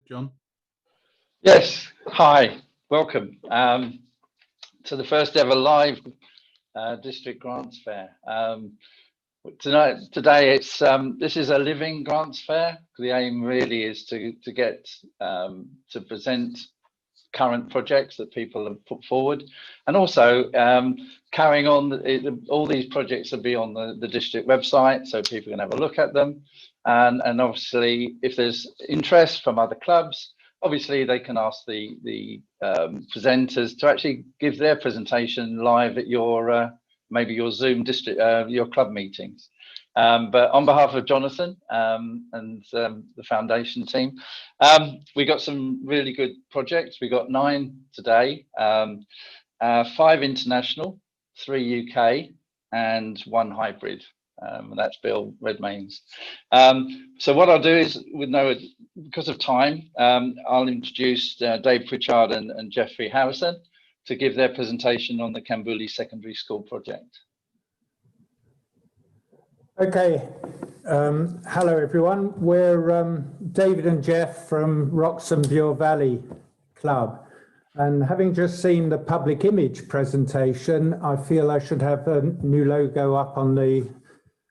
John? Yes, hi, welcome to the first ever live district grants fair. Today it's this is a living grants fair. The aim really is to get to present current projects that people have put forward, and also carrying on. All these projects will be on the district website, so people can have a look at them, and obviously if there's interest from other clubs, obviously they can ask the presenters to actually give their presentation live at your maybe your Zoom district your club meetings. But on behalf of Jonathan and the foundation team, we got some really good projects. We got 9 today, 5 international, 3 UK, and 1 hybrid. And that's Bill Redmayne's. So what I'll do is, because of time, I'll introduce Dave Pritchard and Jeffrey Harrison to give their presentation on the Kambuli Secondary School project. Okay, hello everyone. We're David and Jeff from Wroxham Bure Valley Club. And having just seen the public image presentation, I feel I should have a new logo up on the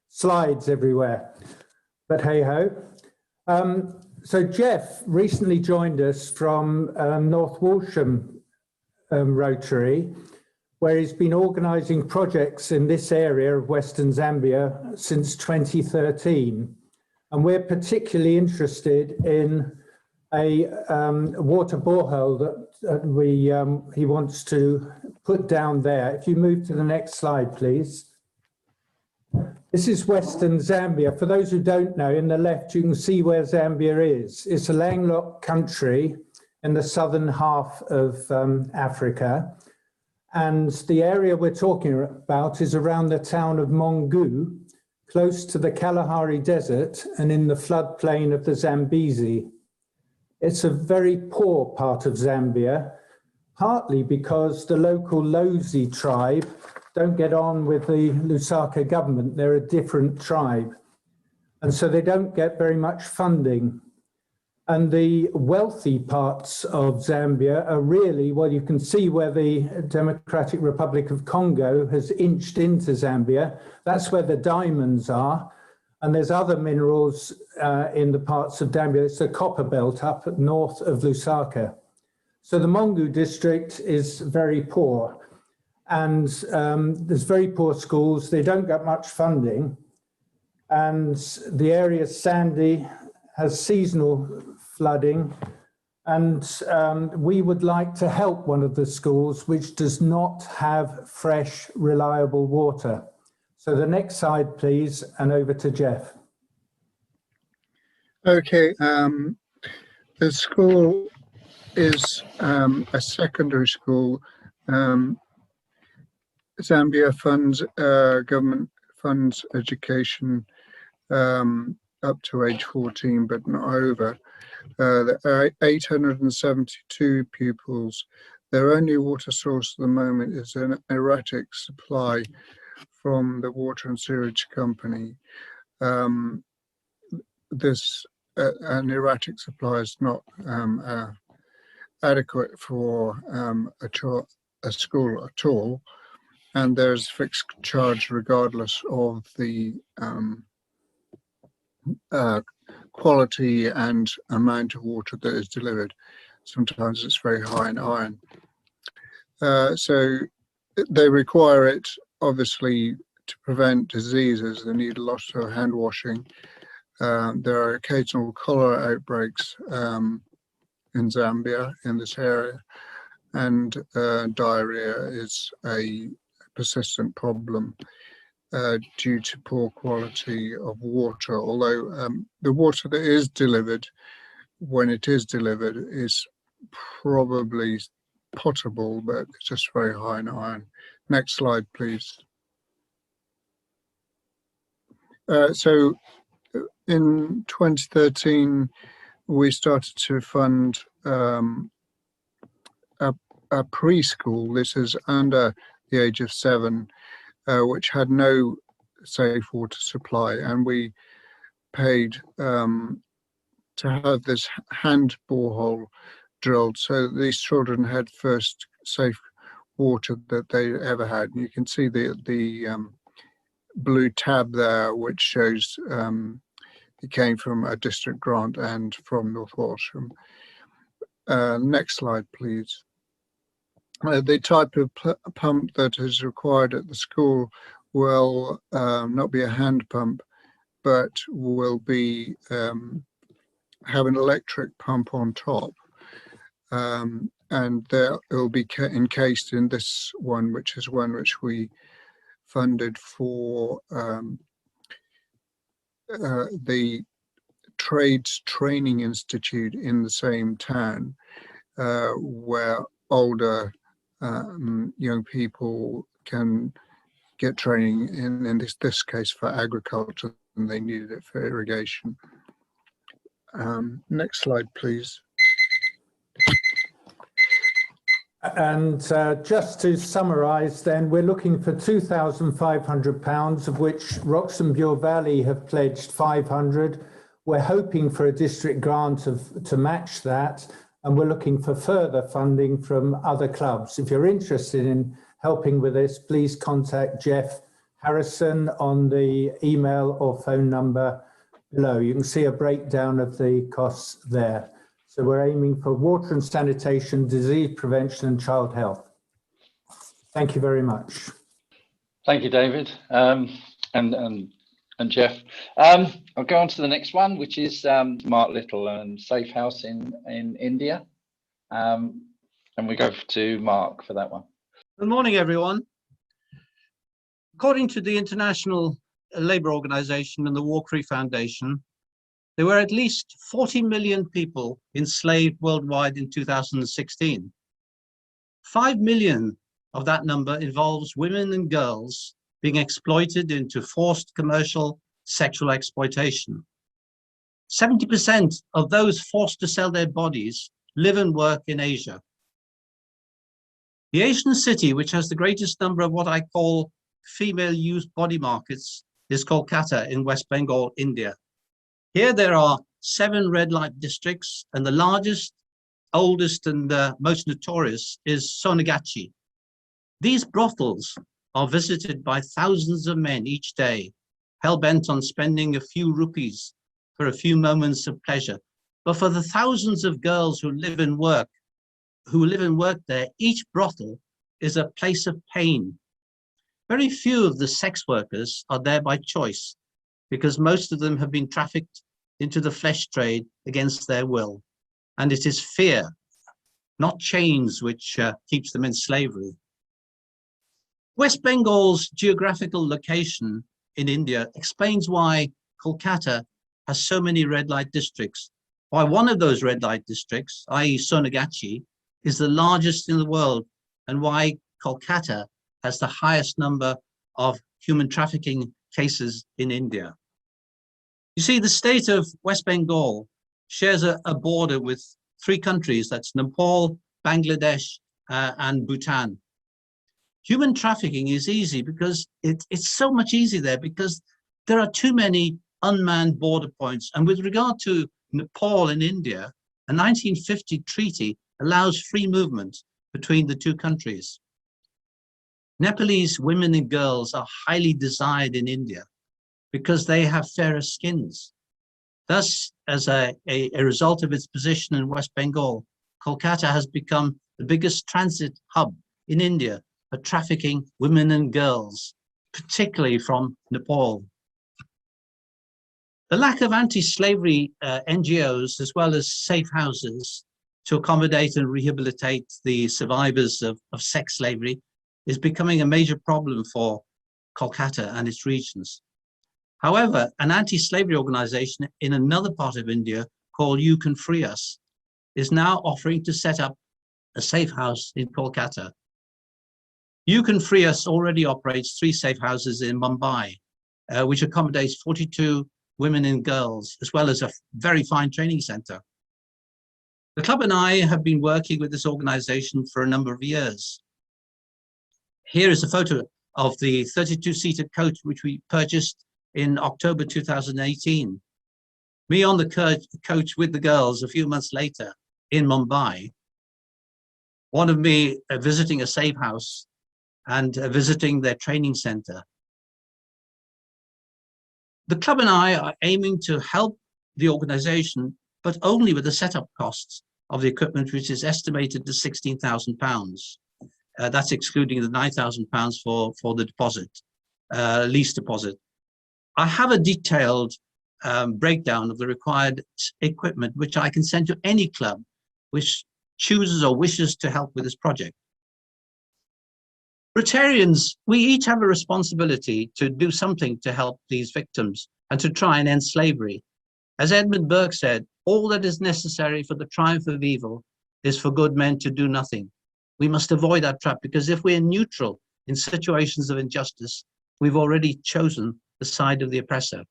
slides everywhere, but hey ho. So Jeff recently joined us from North Walsham Rotary, where he's been organising projects in this area of Western Zambia since 2013. And we're particularly interested in a water borehole that he wants to put down there. If you move to the next slide, please. This is Western Zambia. For those who don't know, in the left, you can see where Zambia is. It's a landlocked country in the southern half of Africa. And the area we're talking about is around the town of Mongu, close to the Kalahari Desert and in the floodplain of the Zambezi. It's a very poor part of Zambia, partly because the local Lozi tribe don't get on with the Lusaka government. They're a different tribe. And so they don't get very much funding. And the wealthy parts of Zambia are really, well, you can see where the Democratic Republic of Congo has inched into Zambia. That's where the diamonds are. And there's other minerals in the parts of Zambia. It's the copper belt up north of Lusaka. So the Mongu district is very poor. And there's very poor schools. They don't get much funding. And the area is sandy, has seasonal flooding, and we would like to help one of the schools which does not have fresh, reliable water. So the next slide, please, and over to Jeff. Okay, the school is a secondary school. Zambia funds, government funds education up to age 14, but not over. There are 872 pupils. Their only water source at the moment is an erratic supply from the Water and Sewage Company. An erratic supply is not adequate for a school at all, and there's fixed charge regardless of the quality and amount of water that is delivered. Sometimes it's very high in iron. So they require it, obviously, to prevent diseases. They need a lot of hand washing. There are occasional cholera outbreaks in Zambia, in this area, and diarrhea is a persistent problem due to poor quality of water, although the water that is delivered, when it is delivered, is probably potable, but it's just very high in iron. Next slide, please. So in 2013, we started to fund a preschool. This is under the age of 7, which had no safe water supply, and we paid to have this hand borehole drilled so that these children had first safe water that they ever had. And you can see the blue tab there, which shows it came from a district grant and from North Walsham. Next slide, please. The type of pump that is required at the school will not be a hand pump, but will be have an electric pump on top. And there it will be encased in this one, which is one which we funded for the Trades Training Institute in the same town, where older young people can get training in this case for agriculture, and they needed it for irrigation. Next slide, please. And just to summarise then, we're looking for £2,500, of which Wroxham Bure Valley have pledged 500. We're hoping for a district grant to match that, and we're looking for further funding from other clubs. If you're interested in helping with this, please contact Jeff Harrison on the email or phone number below. You can see a breakdown of the costs there. So we're aiming for water and sanitation, disease prevention and child health. Thank you very much. Thank you, David, and Jeff. I'll go on to the next one, which is Mark Little and Safe House in India. And we go to Mark for that one. Good morning, everyone. According to the International Labour Organization and the War Cree Foundation, there were at least 40 million people enslaved worldwide in 2016. 5 million of that number involves women and girls being exploited into forced commercial sexual exploitation. 70% of those forced to sell their bodies live and work in Asia. The Asian city, which has the greatest number of what I call female youth body markets, is Kolkata in West Bengal, India. Here there are 7 red light districts, and the largest, oldest, and most notorious is Sonagachi. These brothels are visited by thousands of men each day, hell-bent on spending a few rupees for a few moments of pleasure. But for the thousands of girls who live and work there, each brothel is a place of pain. Very few of the sex workers are there by choice, because most of them have been trafficked into the flesh trade against their will. And it is fear, not chains, which keeps them in slavery. West Bengal's geographical location in India explains why Kolkata has so many red light districts, why one of those red light districts, i.e. Sonagachi, is the largest in the world, and why Kolkata has the highest number of human trafficking cases in India. You see, the state of West Bengal shares a border with 3 countries, that's Nepal, Bangladesh, and Bhutan. Human trafficking is easy because it's so much easier there because there are too many unmanned border points. And with regard to Nepal and India, a 1950 treaty allows free movement between the 2 countries. Nepalese women and girls are highly desired in India because they have fairer skins. Thus, as a result of its position in West Bengal, Kolkata has become the biggest transit hub in India for trafficking women and girls, particularly from Nepal. The lack of anti-slavery NGOs, as well as safe houses to accommodate and rehabilitate the survivors of sex slavery, is becoming a major problem for Kolkata and its regions. However, an anti-slavery organization in another part of India called You Can Free Us is now offering to set up a safe house in Kolkata. You Can Free Us already operates 3 safe houses in Mumbai, which accommodates 42 women and girls, as well as a very fine training center. The club and I have been working with this organization for a number of years. Here is a photo of the 32-seater coach which we purchased in October 2018. Me on the coach with the girls a few months later in Mumbai, one of me visiting a safe house and visiting their training center. The club and I are aiming to help the organization, but only with the setup costs of the equipment, which is estimated to £16,000. That's excluding the £9,000 for the deposit, lease deposit. I have a detailed breakdown of the required equipment, which I can send to any club which chooses or wishes to help with this project. Rotarians, we each have a responsibility to do something to help these victims and to try and end slavery. As Edmund Burke said, all that is necessary for the triumph of evil is for good men to do nothing. We must avoid that trap, because if we're neutral in situations of injustice, we've already chosen the side of the oppressor.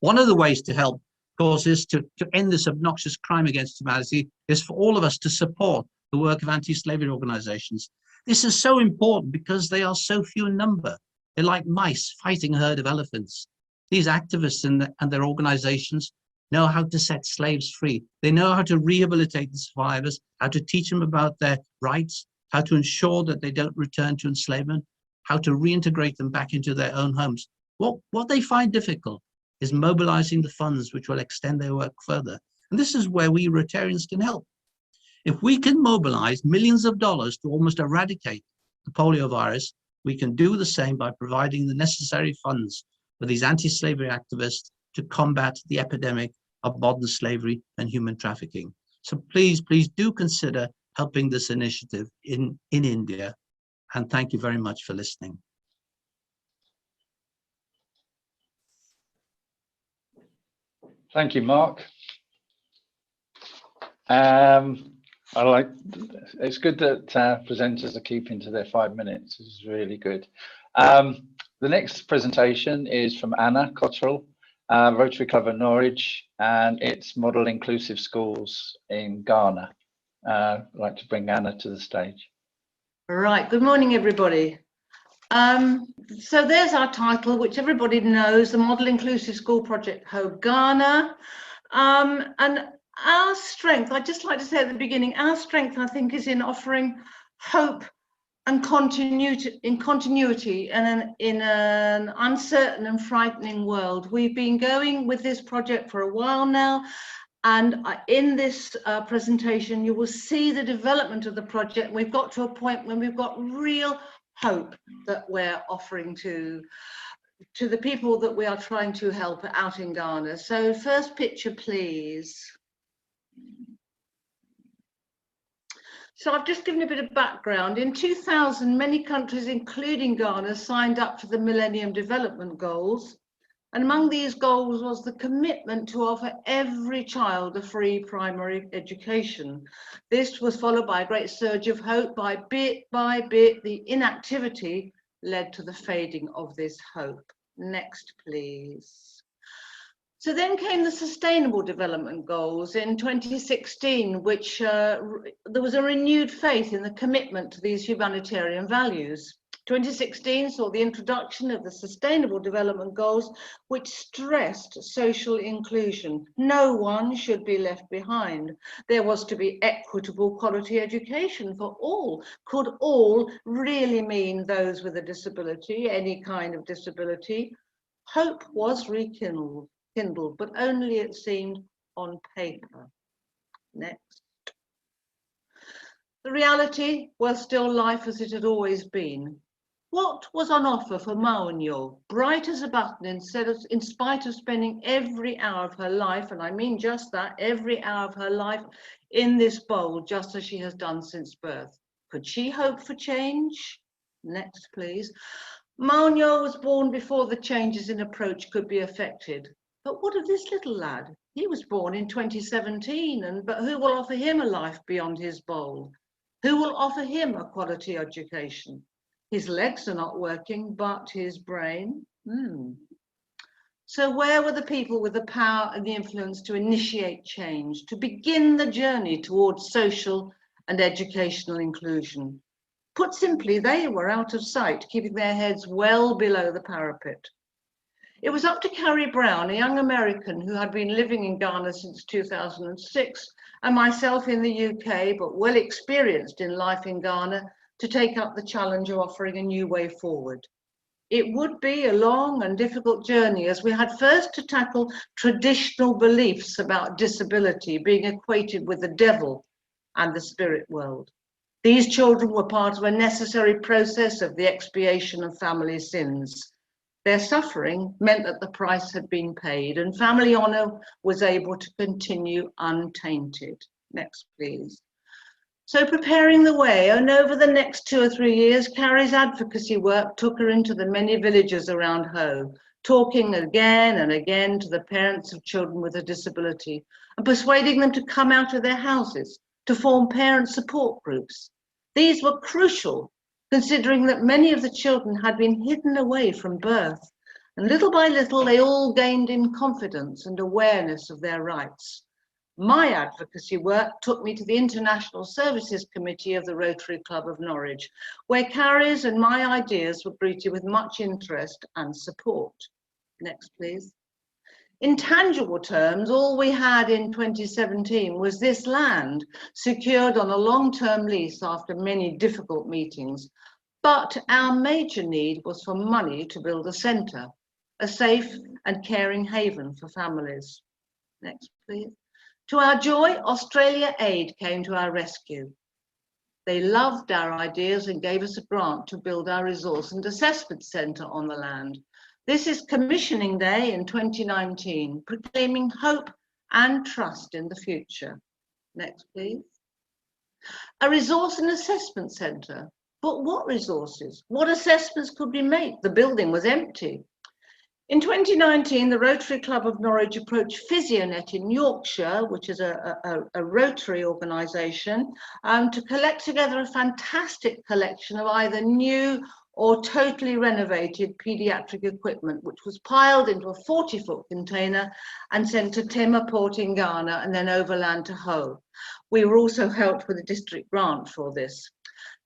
One of the ways to help, of course, is to end this obnoxious crime against humanity, is for all of us to support the work of anti-slavery organizations. This is so important because they are so few in number. They're like mice fighting a herd of elephants. These activists and their organizations know how to set slaves free. They know how to rehabilitate the survivors, how to teach them about their rights, how to ensure that they don't return to enslavement, how to reintegrate them back into their own homes. What they find difficult is mobilizing the funds which will extend their work further. And this is where we Rotarians can help. If we can mobilize millions of dollars to almost eradicate the polio virus, we can do the same by providing the necessary funds for these anti-slavery activists to combat the epidemic of modern slavery and human trafficking. So please do consider helping this initiative in India. And thank you very much for listening. Thank you, Mark. It's good that presenters are keeping to their 5 minutes. This is really good. The next presentation is from Anna Cottrell, Rotary Club of Norwich, and it's Model Inclusive Schools in Ghana. I'd like to bring Anna to the stage. Right, good morning, everybody. So there's our title, which everybody knows, the Model Inclusive School Project Hope Ghana. And our strength, I'd just like to say at the beginning, our strength, I think, is in offering hope and continuity in an uncertain and frightening world. We've been going with this project for a while now, and in this presentation, you will see the development of the project. We've got to a point when we've got real hope that we're offering to the people that we are trying to help out in Ghana. So first picture, please. So I've just given a bit of background. In 2000, many countries, including Ghana, signed up to the Millennium Development Goals. And among these goals was the commitment to offer every child a free primary education. This was followed by a great surge of hope. By bit, the inactivity led to the fading of this hope. Next, please. So then came the Sustainable Development Goals in 2016, which there was a renewed faith in the commitment to these humanitarian values. 2016 saw the introduction of the Sustainable Development Goals, which stressed social inclusion. No one should be left behind. There was to be equitable quality education for all. Could all really mean those with a disability, any kind of disability? Hope was rekindled, but only, it seemed, on paper. Next. The reality was still life as it had always been. What was on offer for Maunyo, bright as a button, in spite of spending every hour of her life, and I mean just that, every hour of her life in this bowl, just as she has done since birth? Could she hope for change? Next, please. Maunyo was born before the changes in approach could be effected. But what of this little lad? He was born in 2017, but who will offer him a life beyond his bowl? Who will offer him a quality education? His legs are not working, but his brain? So where were the people with the power and the influence to initiate change, to begin the journey towards social and educational inclusion? Put simply, they were out of sight, keeping their heads well below the parapet. It was up to Carrie Brown, a young American who had been living in Ghana since 2006, and myself in the UK, but well experienced in life in Ghana, to take up the challenge of offering a new way forward. It would be a long and difficult journey, as we had first to tackle traditional beliefs about disability being equated with the devil and the spirit world. These children were part of a necessary process of the expiation of family sins. Their suffering meant that the price had been paid and family honour was able to continue untainted. Next, please. So preparing the way, and over the next 2 or 3 years, Carrie's advocacy work took her into the many villages around Ho, talking again and again to the parents of children with a disability and persuading them to come out of their houses, to form parent support groups. These were crucial, considering that many of the children had been hidden away from birth, and little by little they all gained in confidence and awareness of their rights. My advocacy work took me to the International Services Committee of the Rotary Club of Norwich, where Carrie's and my ideas were greeted with much interest and support. Next, please. In tangible terms, all we had in 2017 was this land secured on a long-term lease after many difficult meetings. But our major need was for money to build a centre, a safe and caring haven for families. Next, please. To our joy, Australia Aid came to our rescue. They loved our ideas and gave us a grant to build our resource and assessment centre on the land. This is commissioning day in 2019, proclaiming hope and trust in the future. Next, please. A resource and assessment centre. But what resources? What assessments could we make? The building was empty. In 2019, the Rotary Club of Norwich approached PhysioNet in Yorkshire, which is a Rotary organisation, to collect together a fantastic collection of either new or totally renovated paediatric equipment, which was piled into a 40-foot container and sent to Tema Port in Ghana and then overland to Ho. We were also helped with a district grant for this.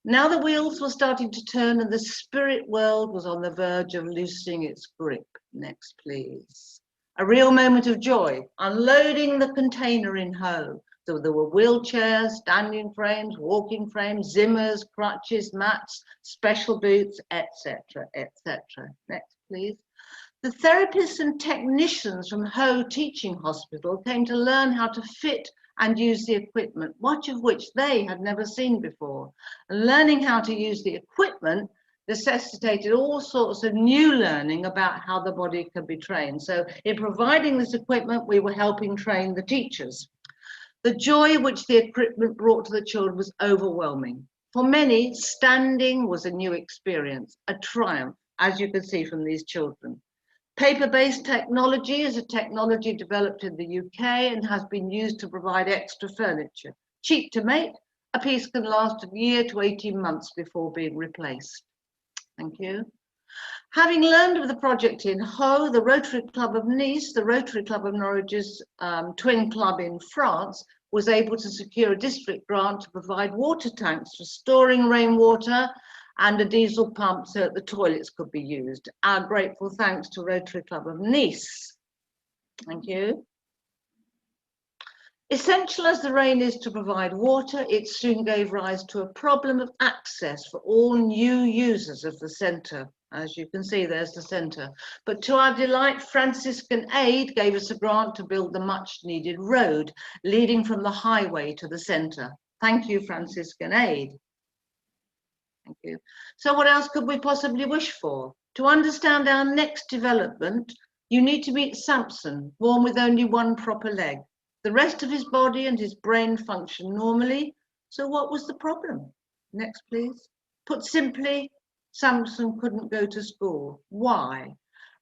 Now the wheels were starting to turn and the spirit world was on the verge of loosening its grip. Next, please. A real moment of joy, unloading the container in Ho. So there were wheelchairs, standing frames, walking frames, Zimmers, crutches, mats, special boots, etc., etc. Next, please. The therapists and technicians from Ho Teaching Hospital came to learn how to fit and use the equipment, much of which they had never seen before. And learning how to use the equipment necessitated all sorts of new learning about how the body could be trained. So in providing this equipment, we were helping train the teachers. The joy which the equipment brought to the children was overwhelming. For many, standing was a new experience, a triumph, as you can see from these children. Paper-based technology is a technology developed in the UK and has been used to provide extra furniture. Cheap to make, a piece can last a year to 18 months before being replaced. Thank you. Having learned of the project in Ho, the Rotary Club of Nice, the Rotary Club of Norwich's twin club in France, was able to secure a district grant to provide water tanks for storing rainwater and a diesel pump so that the toilets could be used. Our grateful thanks to Rotary Club of Nice. Thank you. Essential as the rain is to provide water, it soon gave rise to a problem of access for all new users of the centre. As you can see, there's the centre. But to our delight, Franciscan Aid gave us a grant to build the much needed road leading from the highway to the centre. Thank you, Franciscan Aid. Thank you. So what else could we possibly wish for? To understand our next development, you need to meet Samson, born with only one proper leg. The rest of his body and his brain function normally. So what was the problem? Next, please. Put simply, Samson couldn't go to school. Why?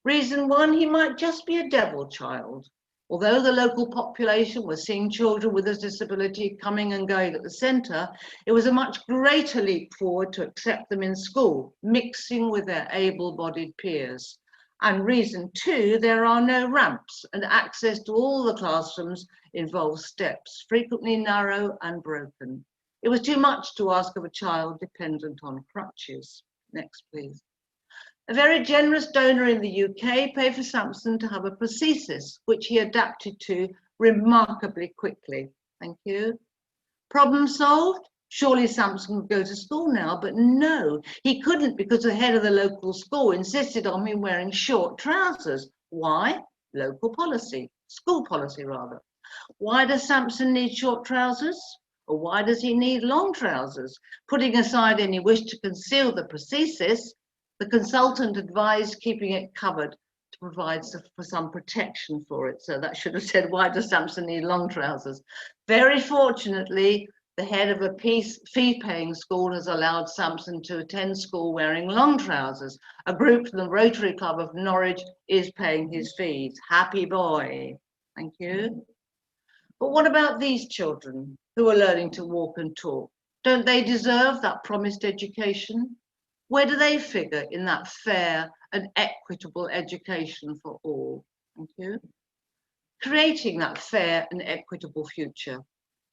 Reason one, he might just be a devil child. Although the local population was seeing children with a disability coming and going at the centre, it was a much greater leap forward to accept them in school, mixing with their able-bodied peers. And reason two, there are no ramps and access to all the classrooms involves steps, frequently narrow and broken. It was too much to ask of a child dependent on crutches. Next, please. A very generous donor in the UK paid for Samson to have a prosthesis, which he adapted to remarkably quickly. Thank you. Problem solved? Surely Samson would go to school now, but no, he couldn't because the head of the local school insisted on him wearing short trousers. Why? Local policy, school policy rather. Why does Samson need short trousers? Or why does he need long trousers? Putting aside any wish to conceal the prosthesis, the consultant advised keeping it covered to provide for some protection for it. So that should have said, why does Samson need long trousers? Very fortunately, the head of a fee-paying school has allowed Samson to attend school wearing long trousers. A group from the Rotary Club of Norwich is paying his fees. Happy boy. Thank you. But what about these children who are learning to walk and talk? Don't they deserve that promised education? Where do they figure in that fair and equitable education for all? Thank you. Creating that fair and equitable future.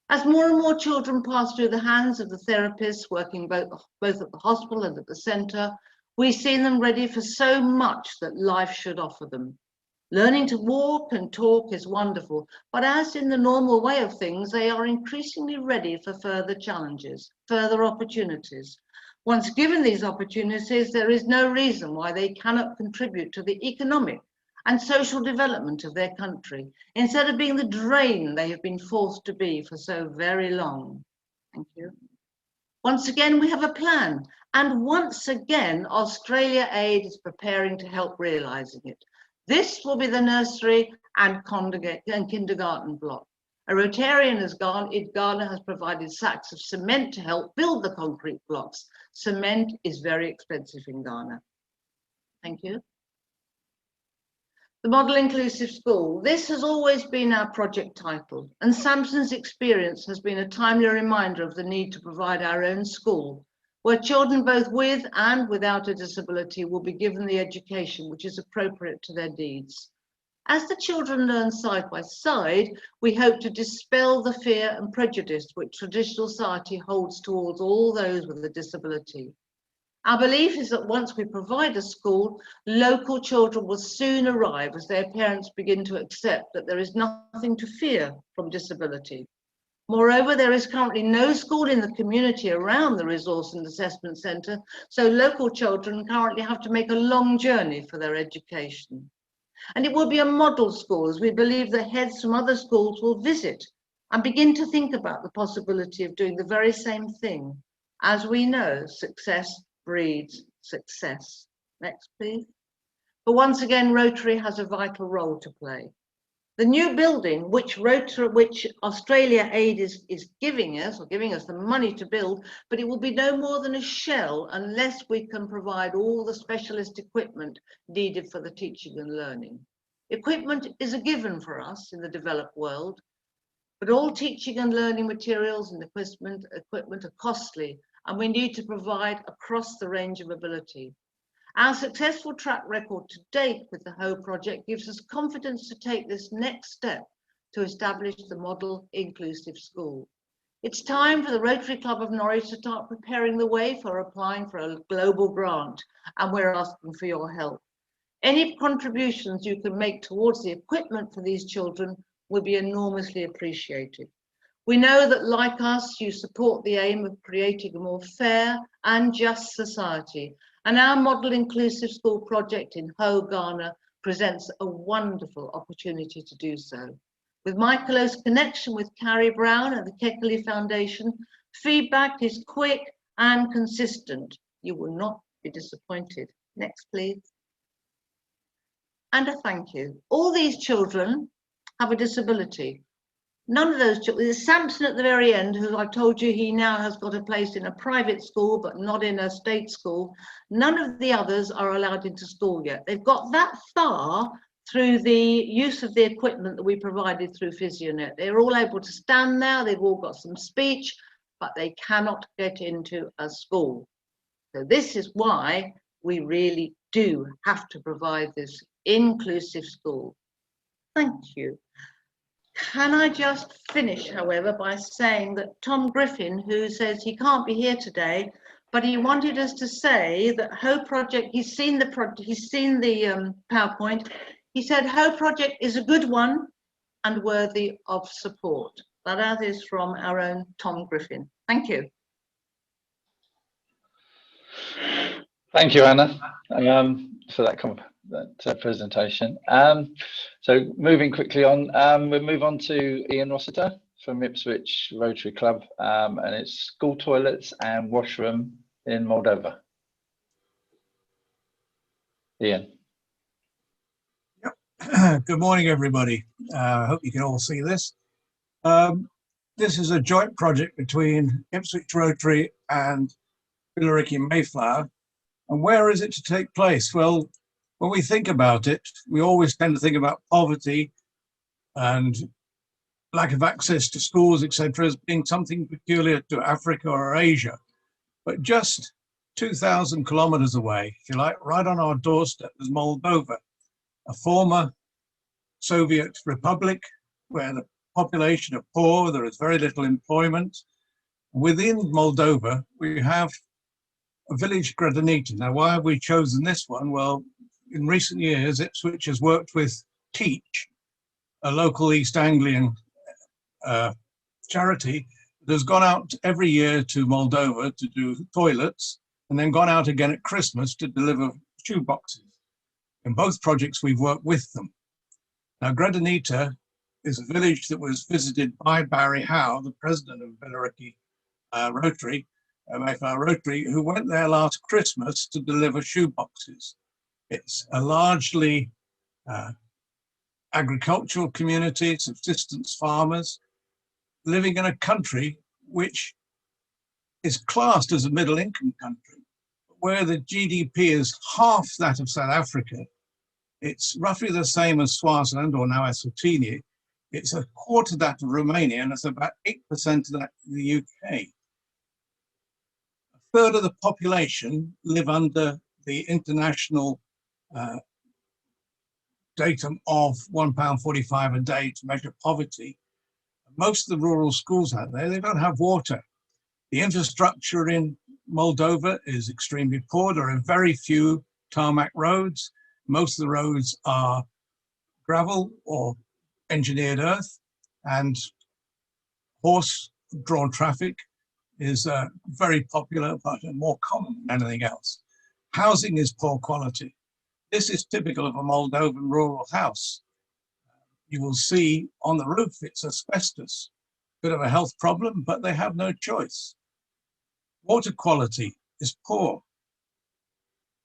As more and more children pass through the hands of the therapists working both at the hospital and at the centre, we see them ready for so much that life should offer them. Learning to walk and talk is wonderful, but as in the normal way of things, they are increasingly ready for further challenges, further opportunities. Once given these opportunities, there is no reason why they cannot contribute to the economic and social development of their country, instead of being the drain they have been forced to be for so very long. Thank you. Once again, we have a plan, and once again, Australia Aid is preparing to help realising it. This will be the nursery and kindergarten block. A Rotarian as Ghana has provided sacks of cement to help build the concrete blocks. Cement is very expensive in Ghana. Thank you. The Model Inclusive School. This has always been our project title, and Samson's experience has been a timely reminder of the need to provide our own school, where children both with and without a disability will be given the education which is appropriate to their needs. As the children learn side by side, we hope to dispel the fear and prejudice which traditional society holds towards all those with a disability. Our belief is that once we provide a school, local children will soon arrive as their parents begin to accept that there is nothing to fear from disability. Moreover, there is currently no school in the community around the Resource and Assessment Centre, so local children currently have to make a long journey for their education. And it will be a model school, as we believe that heads from other schools will visit and begin to think about the possibility of doing the very same thing. As we know, success breeds success. Next, please. But once again, Rotary has a vital role to play. The new building, which Australia Aid is giving us the money to build, but it will be no more than a shell unless we can provide all the specialist equipment needed for the teaching and learning. Equipment is a given for us in the developed world, but all teaching and learning materials and equipment are costly, and we need to provide across the range of ability. Our successful track record to date with the HO project gives us confidence to take this next step to establish the Model Inclusive School. It's time for the Rotary Club of Norwich to start preparing the way for applying for a global grant, and we're asking for your help. Any contributions you can make towards the equipment for these children will be enormously appreciated. We know that, like us, you support the aim of creating a more fair and just society, and our Model Inclusive School project in Ho, Ghana presents a wonderful opportunity to do so. With my close connection with Carrie Brown and the Keckley Foundation, feedback is quick and consistent. You will not be disappointed. Next, please. And a thank you. All these children have a disability. None of those children, there's Samson at the very end, who I told you he now has got a place in a private school, but not in a state school. None of the others are allowed into school yet. They've got that far through the use of the equipment that we provided through PhysioNet. They're all able to stand now, they've all got some speech, but they cannot get into a school. So this is why we really do have to provide this inclusive school. Thank you. Can I just finish, however, by saying that Tom Griffin, who says he can't be here today, but he wanted us to say that Ho Project, he's seen the PowerPoint. He said Ho Project is a good one and worthy of support. That is from our own Tom Griffin. Thank you. Thank you, Anna, for that presentation. So moving quickly on, we'll move on to Ian Rossiter from Ipswich Rotary Club, and it's school toilets and washroom in Moldova. Ian. Yep. Good morning, everybody. I hope you can all see this. This is a joint project between Ipswich Rotary and Billericay Mayflower. And where is it to take place? Well, when we think about it, we always tend to think about poverty and lack of access to schools, etc., as being something peculiar to Africa or Asia. But just 2,000 kilometers away, if you like, right on our doorstep, is Moldova, a former Soviet republic where the population are poor, there is very little employment. Within Moldova, we have a village, Grădinița. Now, why have we chosen this one? Well, in recent years, Ipswich has worked with Teach, a local East Anglian charity that has gone out every year to Moldova to do toilets, and then gone out again at Christmas to deliver shoe boxes. In both projects, we've worked with them. Now, Grădinița is a village that was visited by Barry Howe, the president of Billericay Rotary, Mayflower Rotary, who went there last Christmas to deliver shoe boxes. It's a largely agricultural community, subsistence farmers, living in a country which is classed as a middle-income country, where the GDP is half that of South Africa. It's roughly the same as Swaziland, or now Eswatini. It's a quarter that of Romania, and it's about 8% of that of the UK. A third of the population live under the international datum of £1.45 a day to measure poverty. Most of the rural schools out there, they don't have water. The infrastructure in Moldova is extremely poor. There are very few tarmac roads. Most of the roads are gravel or engineered earth, and horse-drawn traffic is very popular, but more common than anything else. Housing is poor quality. This is typical of a Moldovan rural house. You will see on the roof, it's asbestos. Bit of a health problem, but they have no choice. Water quality is poor.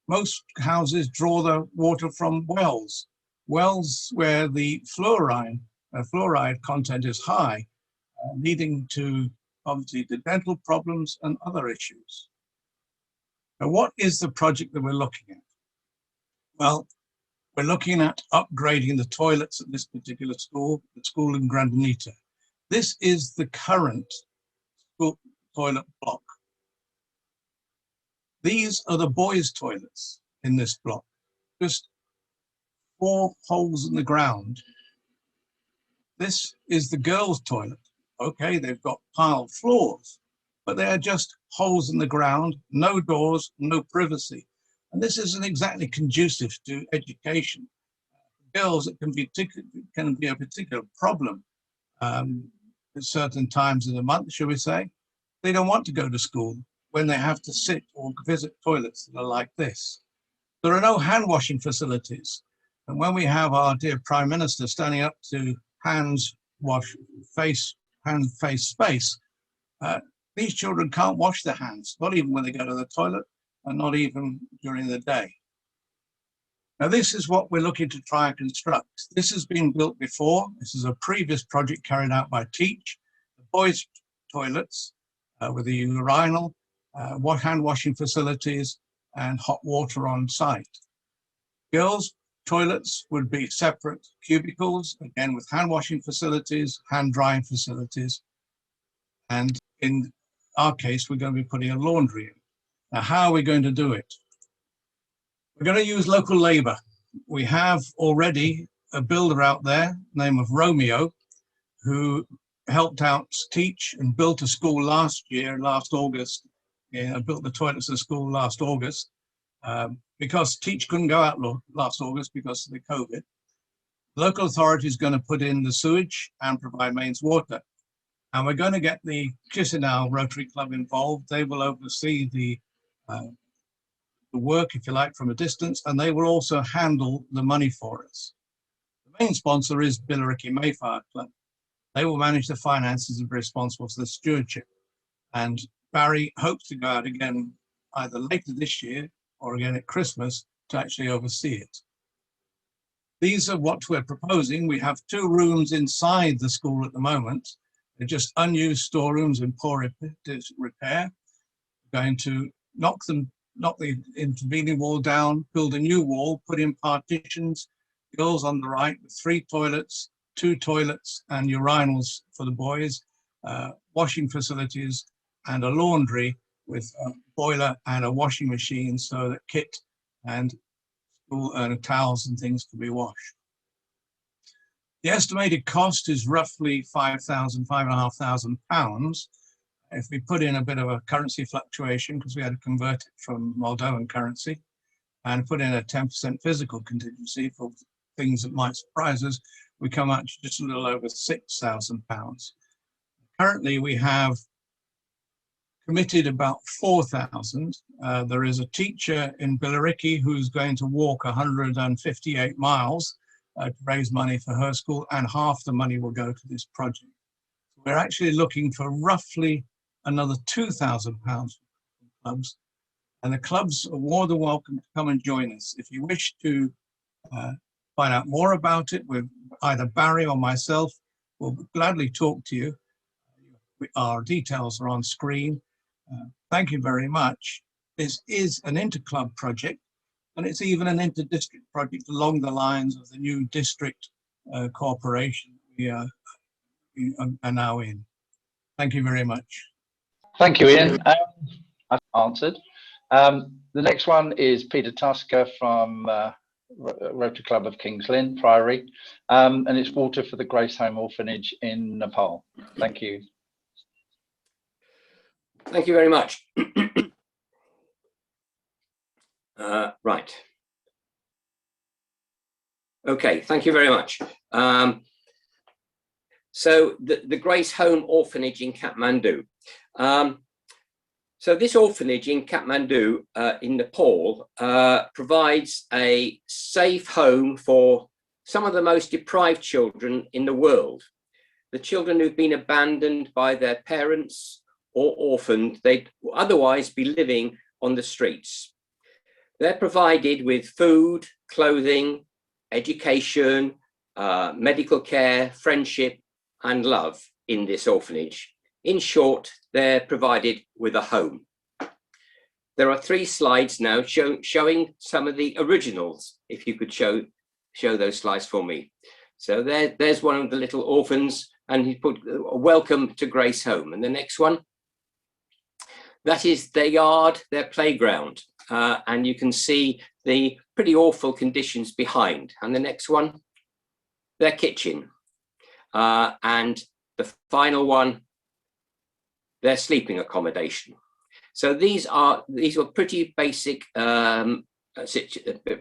Most houses draw their water from wells. Wells where the fluoride content is high, leading to obviously the dental problems and other issues. Now, what is the project that we're looking at? Well, we're looking at upgrading the toilets at this particular school, the school in Grădinița. This is the current school toilet block. These are the boys' toilets in this block. Just 4 holes in the ground. This is the girls' toilet. Okay, they've got tiled floors, but they are just holes in the ground, no doors, no privacy. And this isn't exactly conducive to education. Girls, it can be a particular problem at certain times of the month, shall we say. They don't want to go to school when they have to sit or visit toilets that are like this. There are no hand washing facilities. And when we have our dear Prime Minister standing up to hands wash face, hand face space, these children can't wash their hands, not even when they go to the toilet and not even during the day. Now, this is what we're looking to try and construct. This has been built before. This is a previous project carried out by Teach. The boys' toilets with the urinal, hand washing facilities, and hot water on site. Girls' toilets would be separate cubicles, again with hand washing facilities, hand drying facilities. And in our case, we're going to be putting a laundry in. Now, how are we going to do it? We're going to use local labor. We have already a builder out there, name of Romeo, who helped out Teach and built a school last August built the toilets at the school last August because Teach couldn't go out last August because of the COVID. Local authority is going to put in the sewage and provide mains water. And we're going to get the Chisinau Rotary Club involved. They will oversee the work, if you like, from a distance, and they will also handle the money for us. The main sponsor is Billericay Mayfire Club. They will manage the finances and be responsible for the stewardship. And Barry hopes to go out again either later this year or again at Christmas to actually oversee it. These are what we're proposing. We have 2 rooms inside the school at the moment. They're just unused storerooms in poor repair. We're going to knock the intervening wall down, build a new wall, put in partitions, girls on the right with 3 toilets, 2 toilets and urinals for the boys, washing facilities and a laundry with a boiler and a washing machine so that kit and school towels and things can be washed. The estimated cost is roughly £5,500 if we put in a bit of a currency fluctuation, because we had to convert it from Moldovan currency, and put in a 10% physical contingency for things that might surprise us, we come out to just a little over £6,000. Currently, we have committed about 4,000. There is a teacher in Billericay who's going to walk 158 miles to raise money for her school, and half the money will go to this project. We're actually looking for roughly another £2,000 from clubs, and the clubs are more than welcome to come and join us. If you wish to find out more about it with either Barry or myself, we'll gladly talk to you. Our details are on screen. Thank you very much. This is an inter-club project, and it's even an inter-district project along the lines of the new district cooperation we are now in. Thank you very much. Thank you, Ian. I've answered. The next one is Peter Tusker from Rotary Club of Kings Lynn Priory, and it's water for the Grace Home Orphanage in Nepal. Thank you. Thank you very much. Right. Okay, thank you very much. So the Grace Home Orphanage in Kathmandu. So this orphanage in Kathmandu in Nepal provides a safe home for some of the most deprived children in the world. The children who've been abandoned by their parents or orphaned, they'd otherwise be living on the streets. They're provided with food, clothing, education, medical care, friendship, and love in this orphanage. In short, they're provided with a home. There are 3 slides now showing some of the originals. If you could show those slides for me. So there's one of the little orphans, and he put welcome to Grace Home. And the next one, that is their yard, their playground. And you can see the pretty awful conditions behind. And the next one, their kitchen. And the final one, their sleeping accommodation. So these were pretty basic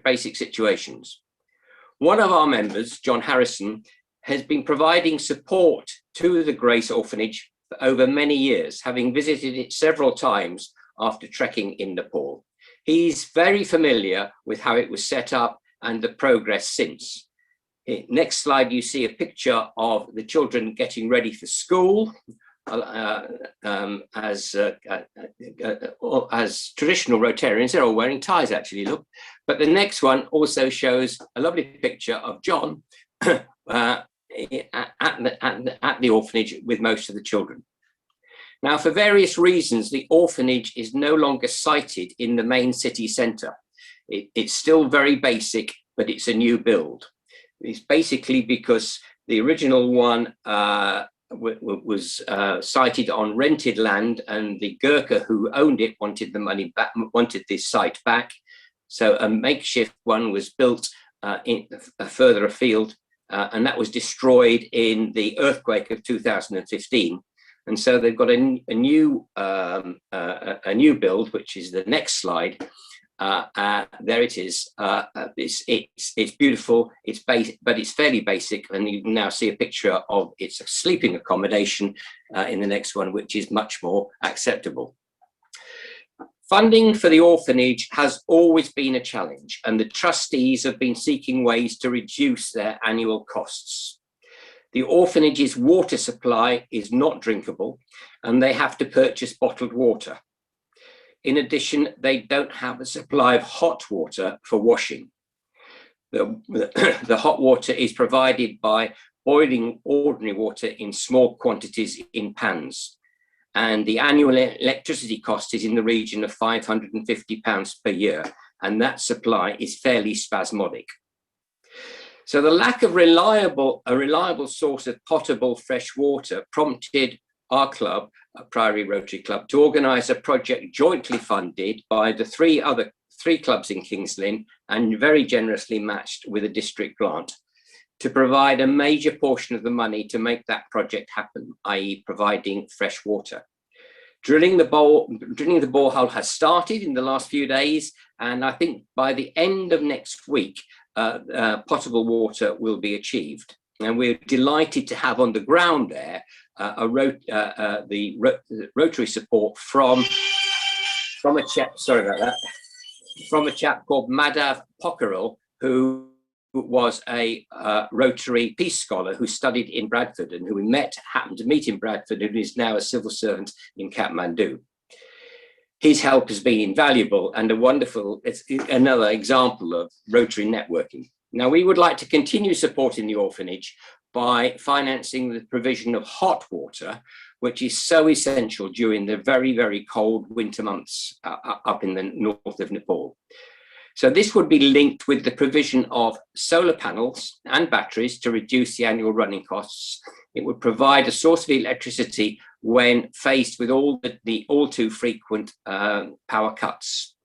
basic situations. One of our members, John Harrison, has been providing support to the Grace Orphanage for over many years, having visited it several times after trekking in Nepal. He's very familiar with how it was set up and the progress since. Next slide, you see a picture of the children getting ready for school. As traditional Rotarians, they're all wearing ties, actually, look. But the next one also shows a lovely picture of John at the orphanage with most of the children. Now, for various reasons, the orphanage is no longer sited in the main city centre. It's still very basic, but it's a new build. It's basically because the original one was sited on rented land, and the Gurkha who owned it wanted the money back, wanted this site back. So a makeshift one was built further afield, and that was destroyed in the earthquake of 2015. And so they've got a new build, which is the next slide. There it is. It's beautiful. It's but it's fairly basic, and you can now see a picture of its sleeping accommodation in the next one, which is much more acceptable. Funding for the orphanage has always been a challenge, and the trustees have been seeking ways to reduce their annual costs. The orphanage's water supply is not drinkable, and they have to purchase bottled water. In addition, they don't have a supply of hot water for washing. The hot water is provided by boiling ordinary water in small quantities in pans. And the annual electricity cost is in the region of £550 per year, and that supply is fairly spasmodic. So the lack of a reliable source of potable fresh water prompted our club, Priory Rotary Club, to organise a project jointly funded by the three clubs in Kings Lynn and very generously matched with a district grant to provide a major portion of the money to make that project happen, i.e. providing fresh water. Drilling the borehole has started in the last few days, and I think by the end of next week, potable water will be achieved. And we're delighted to have on the ground there the Rotary support from a chap, sorry about that, from a chap called Madhav Pokharel, who was a Rotary Peace Scholar who studied in Bradford and who we happened to meet in Bradford, and is now a civil servant in Kathmandu. His help has been invaluable and it's another example of Rotary networking. Now, we would like to continue supporting the orphanage by financing the provision of hot water, which is so essential during the very, very cold winter months up in the north of Nepal. So this would be linked with the provision of solar panels and batteries to reduce the annual running costs. It would provide a source of electricity when faced with all too frequent power cuts.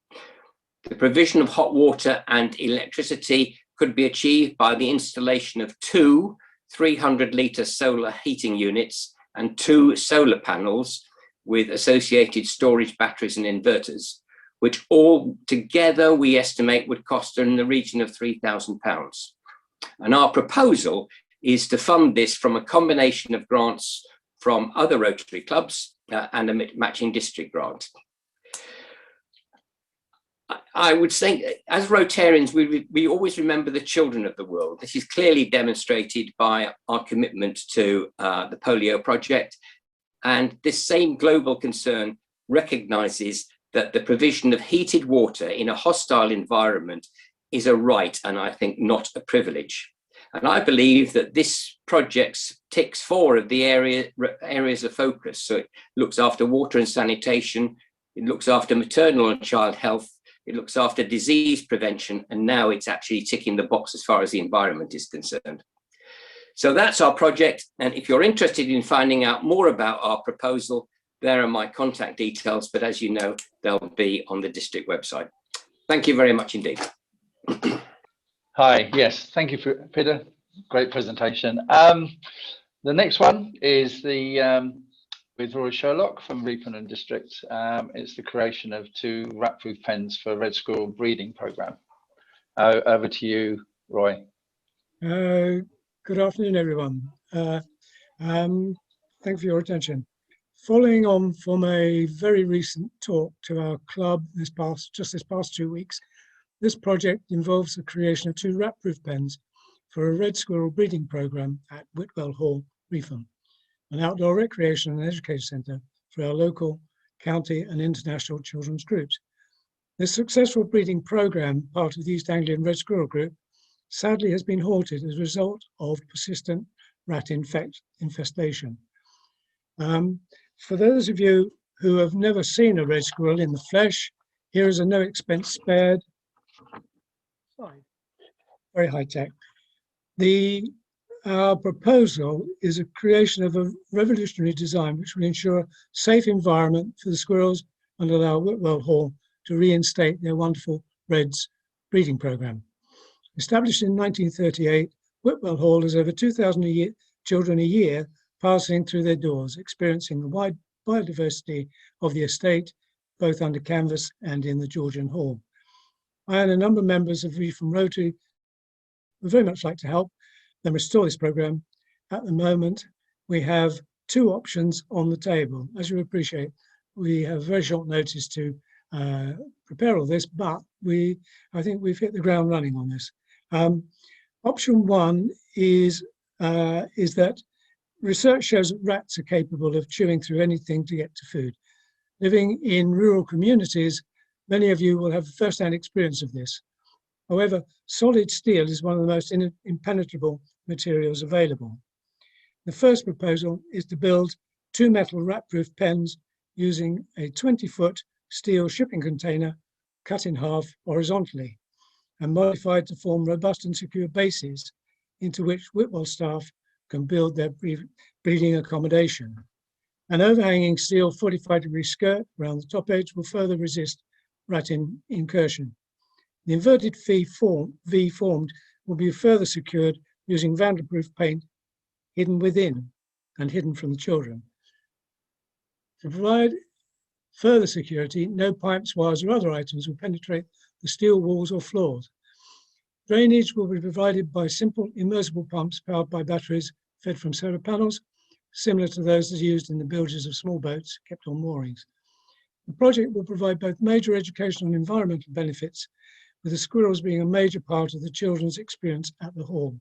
The provision of hot water and electricity could be achieved by the installation of 2 300-litre solar heating units and 2 solar panels with associated storage batteries and inverters, which all together we estimate would cost in the region of £3,000. And our proposal is to fund this from a combination of grants from other Rotary clubs and a matching district grant. I would say, as Rotarians, we always remember the children of the world. This is clearly demonstrated by our commitment to the polio project. And this same global concern recognises that the provision of heated water in a hostile environment is a right, and I think not a privilege. And I believe that this project ticks 4 of the areas of focus. So it looks after water and sanitation, it looks after maternal and child health, it looks after disease prevention, and now it's actually ticking the box as far as the environment is concerned. So that's our project. And if you're interested in finding out more about our proposal, there are my contact details, but as you know, they'll be on the district website. Thank you very much indeed. Hi, yes, thank you, Peter. Great presentation. The next one is with Rory Sherlock from Reepenham District. It's the creation of 2 rat-proof pens for red squirrel breeding programme. Over to you, Roy. Good afternoon, everyone. Thank you for your attention. Following on from a very recent talk to our club this past 2 weeks, this project involves the creation of 2 rat-proof pens for a red squirrel breeding programme at Whitwell Hall, Reepham, an outdoor recreation and education centre for our local, county and international children's groups. This successful breeding programme, part of the East Anglian Red Squirrel Group, sadly has been halted as a result of persistent rat infestation. For those of you who have never seen a red squirrel in the flesh, here is a no expense spared slide. Very high tech. Our proposal is a creation of a revolutionary design which will ensure a safe environment for the squirrels and allow Whitwell Hall to reinstate their wonderful Reds breeding programme. Established in 1938, Whitwell Hall has over 2,000 children a year passing through their doors, experiencing the wide biodiversity of the estate, both under canvas and in the Georgian Hall. I and a number of members of Reform Rotary would very much like to help them restore this programme. At the moment, we have two options on the table. As you appreciate, we have very short notice to prepare all this, but I think we've hit the ground running on this. Option one is that research shows that rats are capable of chewing through anything to get to food. Living in rural communities, many of you will have first-hand experience of this. However, solid steel is one of the most impenetrable materials available. The first proposal is to build 2 metal rat-proof pens using a 20-foot steel shipping container cut in half horizontally and modified to form robust and secure bases into which Whitwell staff can build their breeding accommodation. An overhanging steel 45-degree skirt around the top edge will further resist rat incursion. The inverted V formed will be further secured using vandal-proof paint hidden within and hidden from the children. To provide further security, no pipes, wires or other items will penetrate the steel walls or floors. Drainage will be provided by simple immersible pumps powered by batteries fed from solar panels, similar to those that are used in the bilges of small boats kept on moorings. The project will provide both major educational and environmental benefits, with the squirrels being a major part of the children's experience at the hall.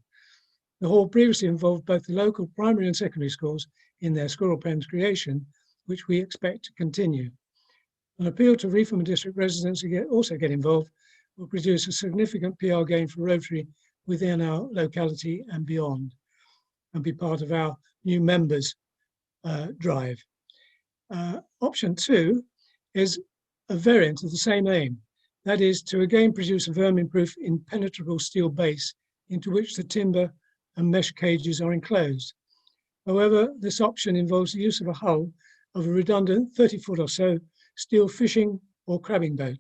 The hall previously involved both the local primary and secondary schools in their squirrel pens creation, which we expect to continue. An appeal to Reform and District residents to also get involved will produce a significant PR gain for Rotary within our locality and beyond, and be part of our new members drive. Option 2 is a variant of the same aim. That is to again produce a vermin-proof impenetrable steel base into which the timber and mesh cages are enclosed. However, this option involves the use of a hull of a redundant 30-foot or so steel fishing or crabbing boat.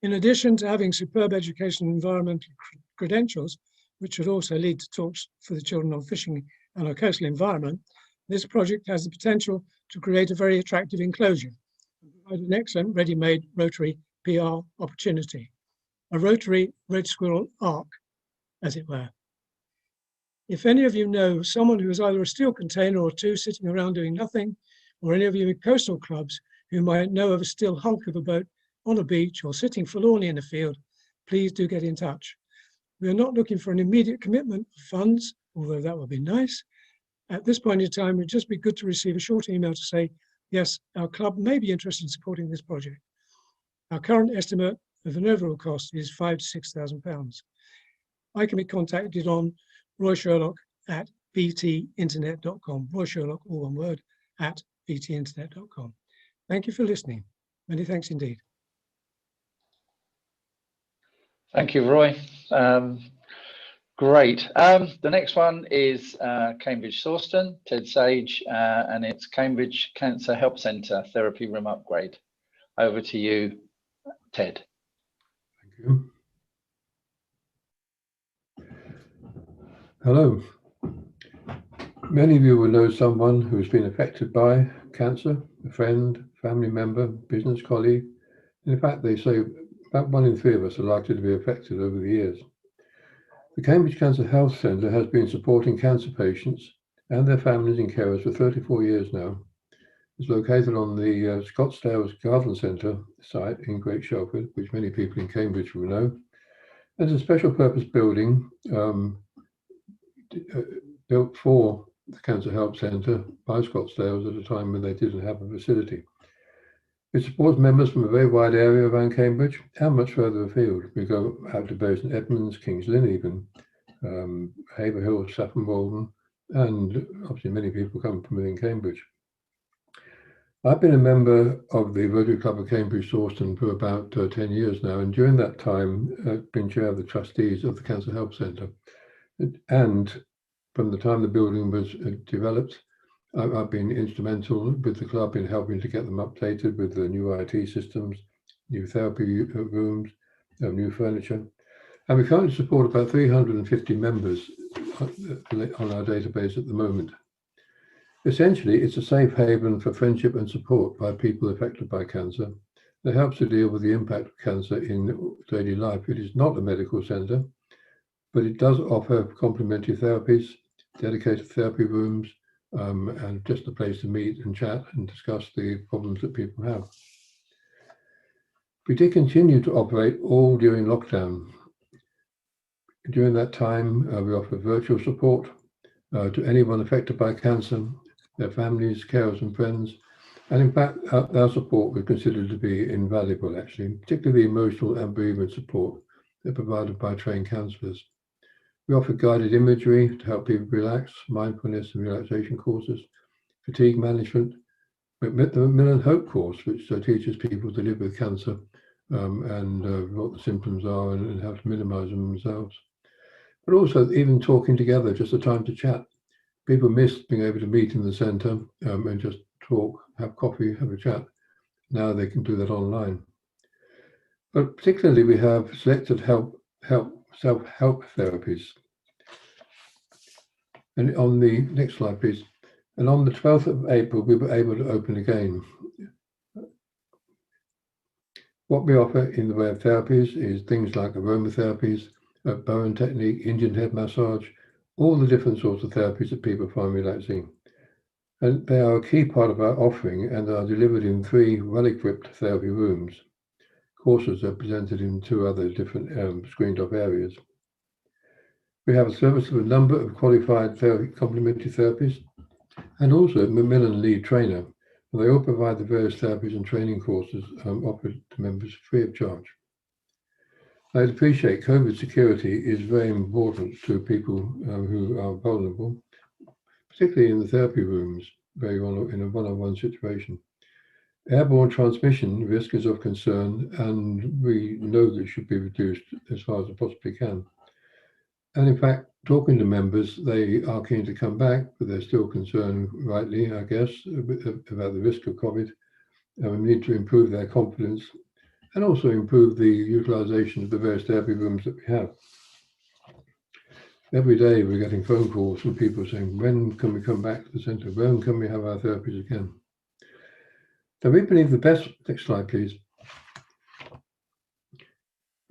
In addition to having superb educational and environmental credentials, which should also lead to talks for the children on fishing and our coastal environment, this project has the potential to create a very attractive enclosure and provide an excellent ready-made Rotary PR opportunity, a Rotary Red Squirrel Ark, as it were. If any of you know someone who has either a steel container or two sitting around doing nothing, or any of you in coastal clubs who might know of a steel hulk of a boat on a beach or sitting forlornly in a field, please do get in touch. We are not looking for an immediate commitment of funds, although that would be nice. At this point in time, it would just be good to receive a short email to say, yes, our club may be interested in supporting this project. Our current estimate of an overall cost is £5,000 to £6,000. I can be contacted on Roy Sherlock at btinternet.com. Roy Sherlock, all one word, at btinternet.com. Thank you for listening. Many thanks indeed. Thank you, Roy. Great. The next one is Cambridge Sawston, Ted Sage, and it's Cambridge Cancer Help Centre Therapy Room Upgrade. Over to you, Ted. Thank you. Hello. Many of you will know someone who has been affected by cancer, a friend, family member, business colleague. In fact, they say about 1 in 3 of us are likely to be affected over the years. The Cambridge Cancer Health Centre has been supporting cancer patients and their families and carers for 34 years now. It's located on the Scottsdale Garden Centre site in Great Shelford, which many people in Cambridge will know. There's a special purpose building built for the Cancer Help Centre by Scottsdale at a time when they didn't have a facility. It supports members from a very wide area around Cambridge and much further afield. We go out to Bury St Edmunds, Kings Lynn even, Haverhill, Saffron Walden, and obviously many people come from within Cambridge. I've been a member of the Rotary Club of Cambridge Sawston for about 10 years now, and during that time I've been chair of the trustees of the Cancer Help Centre. And from the time the building was developed, I've been instrumental with the club in helping to get them updated with the new IT systems, new therapy rooms, new furniture. And we currently support about 350 members on our database at the moment. Essentially, it's a safe haven for friendship and support by people affected by cancer. It helps to deal with the impact of cancer in daily life. It is not a medical centre, but it does offer complementary therapies, dedicated therapy rooms, and just a place to meet and chat and discuss the problems that people have. We did continue to operate all during lockdown. During that time, we offer virtual support to anyone affected by cancer, their families, carers and friends. And in fact, our support was considered to be invaluable, actually, particularly the emotional and bereavement support that provided by trained counsellors. We offer guided imagery to help people relax, mindfulness and relaxation courses, fatigue management, the Macmillan Hope course, which teaches people to live with cancer and what the symptoms are and how to minimise them themselves. But also even talking together, just a time to chat. People miss being able to meet in the centre and just talk, have coffee, have a chat. Now they can do that online. But particularly we have selected self-help therapies. And on the next slide, please. And on the 12th of April, we were able to open again. What we offer in the way of therapies is things like aromatherapies, Bowen technique, Indian head massage, all the different sorts of therapies that people find relaxing. And they are a key part of our offering and are delivered in 3 well-equipped therapy rooms. Courses are presented in 2 other different screened off areas. We have a service of a number of qualified complementary therapies and also a Macmillan lead trainer. And they all provide the various therapies and training courses offered to members free of charge. I'd appreciate COVID security is very important to people who are vulnerable, particularly in the therapy rooms, in a one-on-one situation. Airborne transmission risk is of concern, and we know that it should be reduced as far as it possibly can. And in fact, talking to members, they are keen to come back, but they're still concerned, rightly, I guess, about the risk of COVID. And we need to improve their confidence and also improve the utilisation of the various therapy rooms that we have. Every day we're getting phone calls from people saying, when can we come back to the centre? When can we have our therapies again? So we believe the best, next slide please.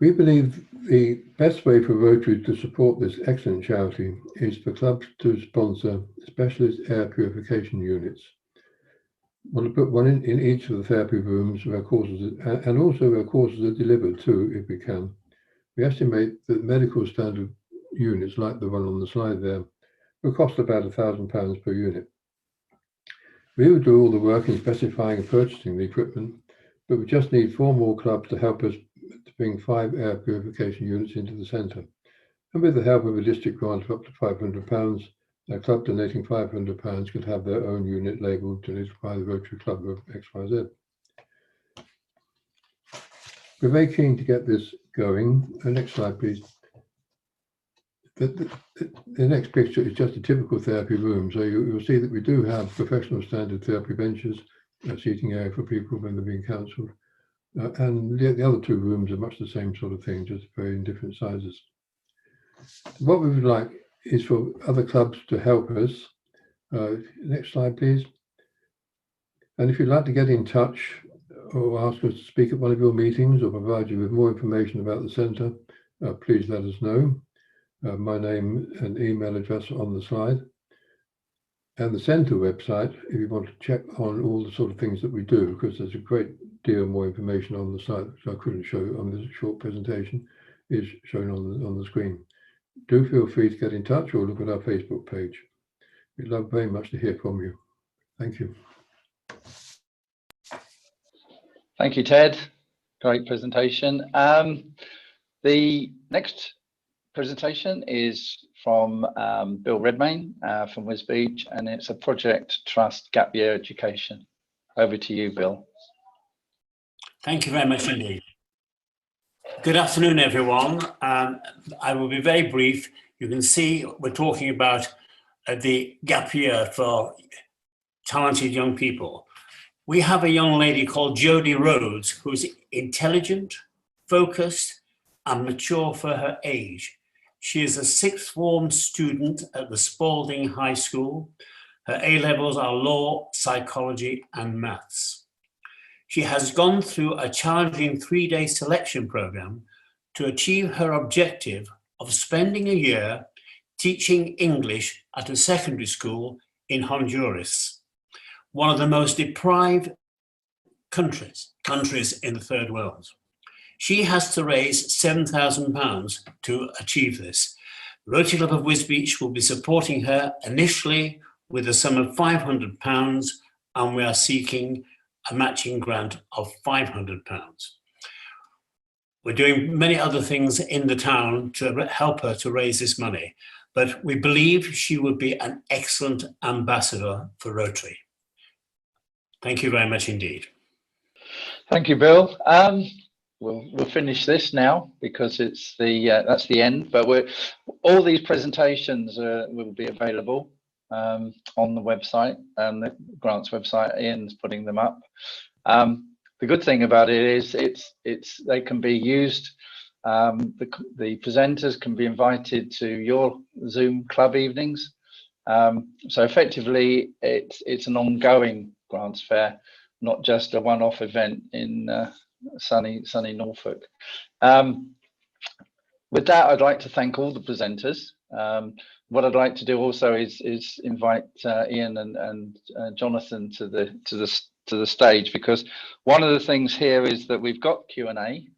We believe the best way for Rotary to support this excellent charity is for clubs to sponsor specialist air purification units. We want to put one in each of the therapy rooms where courses, and also where courses are delivered too, if we can. We estimate that medical standard units, like the one on the slide there, will cost about £1,000 per unit. We would do all the work in specifying and purchasing the equipment, but we just need 4 more clubs to help us to bring 5 air purification units into the centre. And with the help of a district grant of up to £500, a club donating £500 could have their own unit labelled donated by the Rotary Club of XYZ. We're very keen to get this going. Next slide, please. The next picture is just a typical therapy room. So you'll see that we do have professional standard therapy benches, a seating area for people when they're being counselled. And the other 2 rooms are much the same sort of thing, just very in different sizes. What we would like is for other clubs to help us. Next slide, please. And if you'd like to get in touch or ask us to speak at one of your meetings or provide you with more information about the centre, please let us know. My name and email address are on the slide. And the centre website, if you want to check on all the sort of things that we do, because there's a great deal more information on the site, which I couldn't show on this short presentation, is shown on the screen. Do feel free to get in touch or look at our Facebook page. We'd love very much to hear from you. Thank you. Thank you, Ted. Great presentation. The next presentation is from Bill Redmayne from Wisbech, and it's a Project Trust Gap Year Education. Over to you, Bill. Thank you very much indeed. Good afternoon, everyone. I will be very brief. You can see we're talking about the gap year for talented young people. We have a young lady called Jodie Rhodes, who's intelligent, focused, and mature for her age. She is a sixth form student at the Spalding High School. Her A-levels are law, psychology and maths. She has gone through a challenging 3-day selection program to achieve her objective of spending a year teaching English at a secondary school in Honduras, one of the most deprived countries in the third world. She has to raise £7,000 to achieve this. Rotary Club of Wisbech will be supporting her initially with a sum of £500, and we are seeking a matching grant of £500. We're doing many other things in the town to help her to raise this money, but we believe she would be an excellent ambassador for Rotary. Thank you very much indeed. Thank you, Bill. We'll finish this now because it's that's the end. But all these presentations will be available on the website, the grants website. Ian's putting them up. The good thing about it is they can be used. The presenters can be invited to your Zoom club evenings. So effectively, it's an ongoing grants fair, not just a one-off event in sunny Norfolk. With that, I'd like to thank all the presenters. What I'd like to do also is invite Ian and Jonathan to the stage, because one of the things here is that we've got Q&A.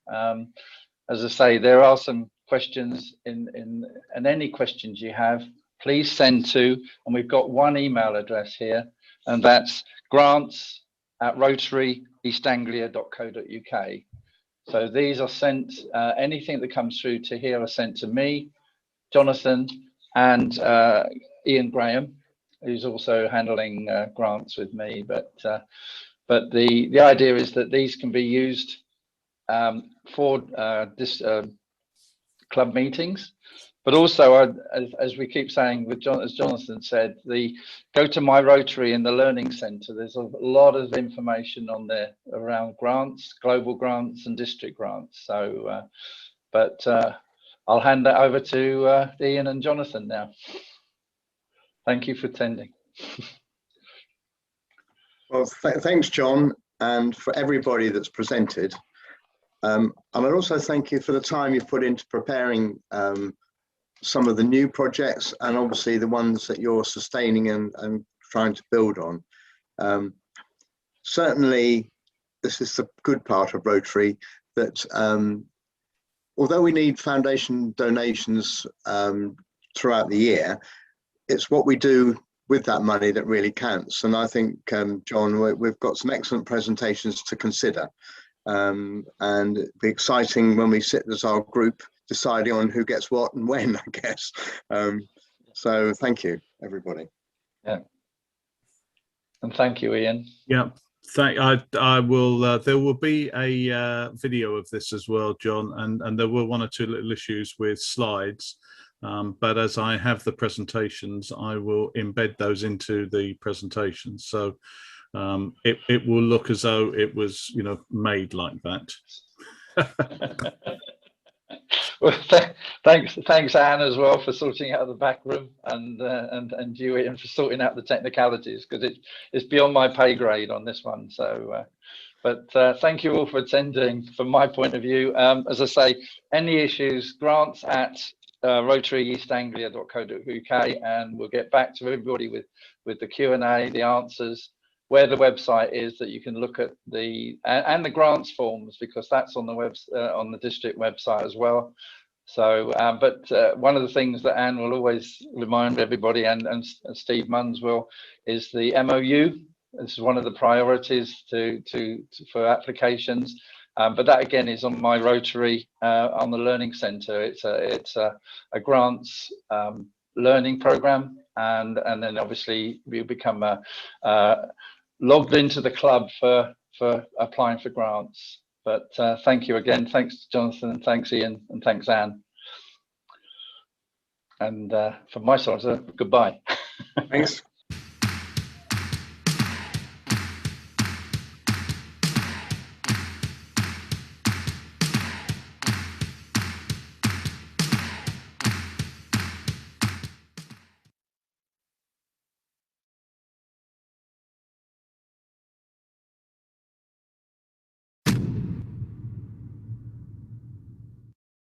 As I say, there are some questions and any questions you have, please send to, and we've got one email address here, and that's grants@rotaryeastanglia.co.uk. So these are sent, anything that comes through to here are sent to me, Jonathan, and Ian Graham, who's also handling grants with me. But the idea is that these can be used for this club meetings, but also as we keep saying, as Jonathan said, go to My Rotary in the Learning Centre. There's a lot of information on there around grants, global grants and district grants. So, I'll hand that over to Ian and Jonathan now. Thank you for attending. Well, thanks, John, and for everybody that's presented. And I'd also thank you for the time you've put into preparing some of the new projects, and obviously the ones that you're sustaining and trying to build on. Certainly, this is the good part of Rotary, that although we need foundation donations throughout the year, it's what we do with that money that really counts. And I think, John, we've got some excellent presentations to consider. And it'd be exciting when we sit as our group deciding on who gets what and when, I guess. So thank you, everybody. Yeah. And thank you, Ian. Yeah. I will. There will be a video of this as well, John, and there were one or two little issues with slides. But as I have the presentations, I will embed those into the presentations. So it will look as though it was, made like that. Well, thanks, Anne, as well, for sorting out the back room, and you, Ian, for sorting out the technicalities, because it's beyond my pay grade on this one. So, but thank you all for attending. From my point of view, as I say, any issues, grants at rotaryeastanglia.co.uk, and we'll get back to everybody with the Q&A, the answers, where the website is that you can look at and the grants forms, because that's on the on the district website as well. So, but one of the things that Anne will always remind everybody, and Steve Munns will, is the MOU. This is one of the priorities for applications. But that again is on My Rotary on the Learning Centre. It's a grants learning program, and then obviously we become logged into the club for applying for grants. But thank you again. Thanks, Jonathan. Thanks, Ian. And thanks, Anne. And from my side, goodbye. Thanks.